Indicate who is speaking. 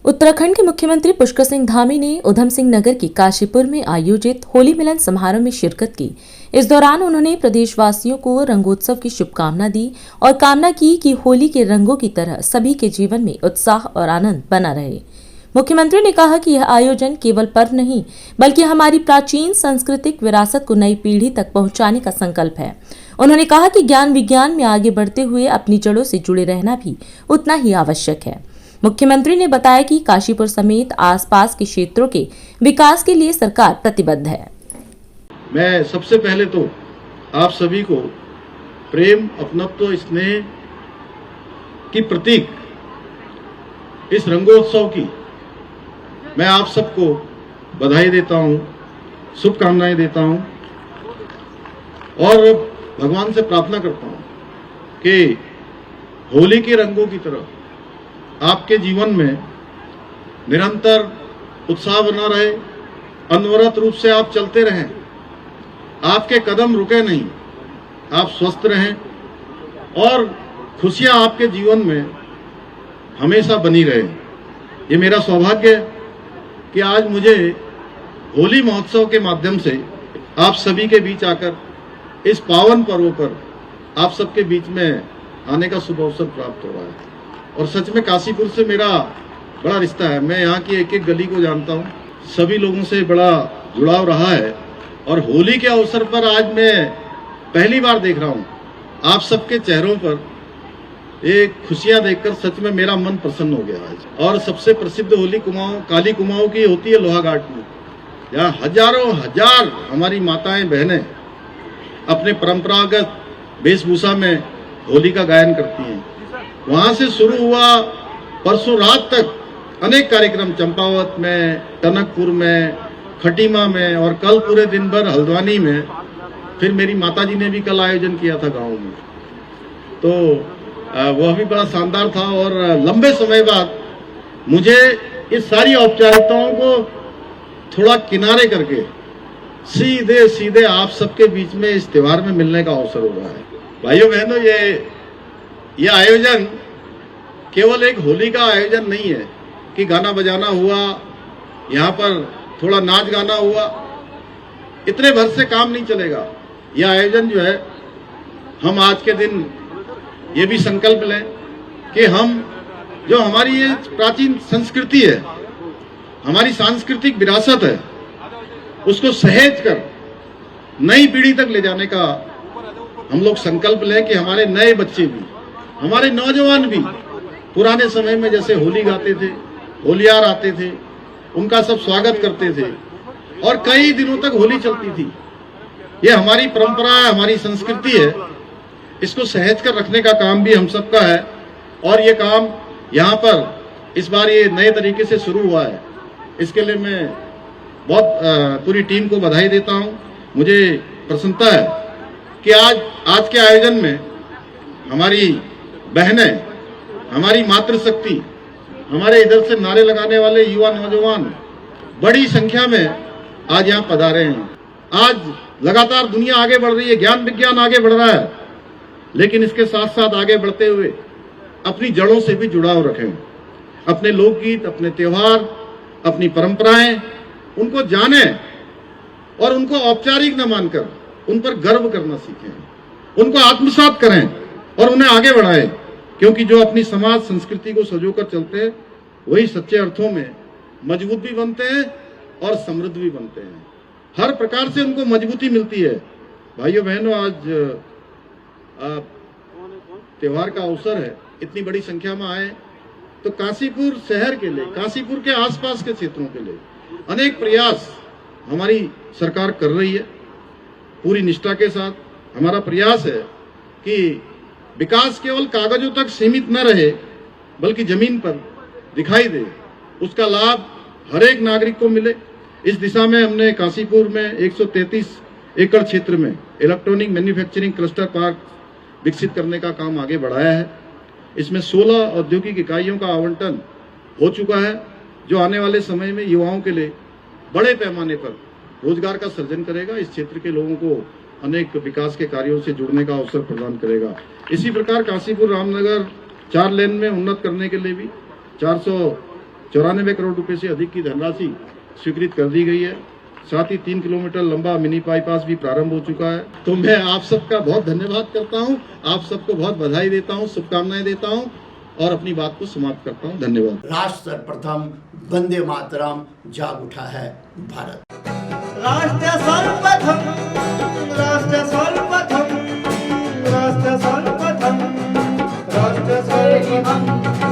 Speaker 1: उत्तराखंड के मुख्यमंत्री पुष्कर सिंह धामी ने उधम सिंह नगर की काशीपुर में आयोजित होली मिलन समारोह में शिरकत की। इस दौरान उन्होंने प्रदेशवासियों को रंगोत्सव की शुभकामना दी और कामना की कि होली के रंगों की तरह सभी के जीवन में उत्साह और आनंद बना रहे। मुख्यमंत्री ने कहा कि यह आयोजन केवल पर्व नहीं बल्कि हमारी प्राचीन सांस्कृतिक विरासत को नई पीढ़ी तक पहुंचाने का संकल्प है। उन्होंने कहा कि ज्ञान विज्ञान में आगे बढ़ते हुए अपनी जड़ों से जुड़े रहना भी उतना ही आवश्यक है। मुख्यमंत्री ने बताया कि काशीपुर समेत आसपास के क्षेत्रों के विकास के लिए सरकार प्रतिबद्ध है।
Speaker 2: मैं सबसे पहले तो आप सभी को प्रेम, अपनत्व, स्नेह की प्रतीक इस रंगोत्सव की मैं आप सबको बधाई देता हूं, शुभकामनाएं देता हूं और भगवान से प्रार्थना करता हूं कि होली के रंगों की तरह आपके जीवन में निरंतर उत्साह बना रहे, अनवरत रूप से आप चलते रहें, आपके कदम रुके नहीं, आप स्वस्थ रहें और खुशियां आपके जीवन में हमेशा बनी रहे। ये मेरा सौभाग्य है कि आज मुझे होली महोत्सव के माध्यम से आप सभी के बीच आकर इस पावन पर्व पर आप सबके बीच में आने का शुभ अवसर प्राप्त हो रहा है। और सच में काशीपुर से मेरा बड़ा रिश्ता है। मैं यहाँ की एक एक गली को जानता हूँ, सभी लोगों से बड़ा जुड़ाव रहा है और होली के अवसर पर आज मैं पहली बार देख रहा हूँ आप सबके चेहरों पर एक खुशियां देखकर सच में मेरा मन प्रसन्न हो गया आज। और सबसे प्रसिद्ध होली कुमाऊं, काली कुमाऊं की होती है लोहाघाट में, यहाँ हजारों हजार हमारी माताएं बहनें अपने परंपरागत वेशभूषा में होली का गायन करती हैं। वहां से शुरू हुआ परसों रात तक अनेक कार्यक्रम चंपावत में, टनकपुर में, खटीमा में और कल पूरे दिन भर हल्द्वानी में। फिर मेरी माताजी ने भी कल आयोजन किया था गांव में, तो वह भी बड़ा शानदार था। और लंबे समय बाद मुझे इस सारी औपचारिकताओं को थोड़ा किनारे करके सीधे सीधे आप सबके बीच में इस त्योहार में मिलने का अवसर हो रहा है। भाइयों बहनों, ये आयोजन केवल एक होली का आयोजन नहीं है कि गाना बजाना हुआ, यहाँ पर थोड़ा नाच गाना हुआ, इतने भर से काम नहीं चलेगा। यह आयोजन जो है, हम आज के दिन ये भी संकल्प लें कि हम जो हमारी ये प्राचीन संस्कृति है, हमारी सांस्कृतिक विरासत है, उसको सहेज कर नई पीढ़ी तक ले जाने का हम लोग संकल्प लें कि हमारे नए बच्चे भी, हमारे नौजवान भी पुराने समय में जैसे होली गाते थे, होलियार आते थे, उनका सब स्वागत करते थे और कई दिनों तक होली चलती थी। ये हमारी परंपरा है, हमारी संस्कृति है, इसको सहेज कर रखने का काम भी हम सबका है। और ये काम यहाँ पर इस बार ये नए तरीके से शुरू हुआ है, इसके लिए मैं बहुत पूरी टीम को बधाई देता हूँ। मुझे प्रसन्नता है कि आज के आयोजन में हमारी बहनें, हमारी मातृशक्ति, हमारे इधर से नारे लगाने वाले युवा नौजवान बड़ी संख्या में आज यहाँ पधारे हैं। आज लगातार दुनिया आगे बढ़ रही है, ज्ञान विज्ञान आगे बढ़ रहा है, लेकिन इसके साथ साथ आगे बढ़ते हुए अपनी जड़ों से भी जुड़ाव रखें। अपने लोकगीत, अपने त्योहार, अपनी परंपराएं, उनको जानें और उनको औपचारिक न मानकर उन पर गर्व करना सीखें, उनको आत्मसात करें और उन्हें आगे बढ़ाएं। क्योंकि जो अपनी समाज संस्कृति को संजोकर चलते हैं, वही सच्चे अर्थों में मजबूत भी बनते हैं और समृद्ध भी बनते हैं। हर प्रकार से उनको मजबूती मिलती है। भाइयों बहनों, आज त्योहार का अवसर है, इतनी बड़ी संख्या में आए तो काशीपुर शहर के लिए, काशीपुर के आसपास के क्षेत्रों के लिए अनेक प्रयास हमारी सरकार कर रही है। पूरी निष्ठा के साथ हमारा प्रयास है कि विकास केवल कागजों तक सीमित न रहे बल्कि जमीन पर दिखाई दे, उसका लाभ हर एक नागरिक को मिले। इस दिशा में हमने काशीपुर में 133 एकड़ क्षेत्र में इलेक्ट्रॉनिक मैन्युफैक्चरिंग क्लस्टर पार्क विकसित करने का काम आगे बढ़ाया है। इसमें 16 औद्योगिक इकाइयों का आवंटन हो चुका है, जो आने वाले समय में युवाओं के लिए बड़े पैमाने पर रोजगार का सृजन करेगा, इस क्षेत्र के लोगों को अनेक विकास के कार्यों से जुड़ने का अवसर प्रदान करेगा। इसी प्रकार काशीपुर रामनगर 4 लेन में उन्नत करने के लिए भी 94 करोड़ रुपए से अधिक की धनराशि स्वीकृत कर दी गई है। साथ ही 3 किलोमीटर लंबा मिनी बाईपास भी प्रारंभ हो चुका है। तो मैं आप सबका बहुत धन्यवाद करता हूं, आप सबको बहुत बधाई देता हूं, शुभकामनाएं देता हूं और अपनी बात को समाप्त करता हूं। धन्यवाद।
Speaker 3: राष्ट्र सर्वप्रथम, वंदे मातरम, जाग उठा है भारत।
Speaker 4: राष्ट्र सर्वप्रथम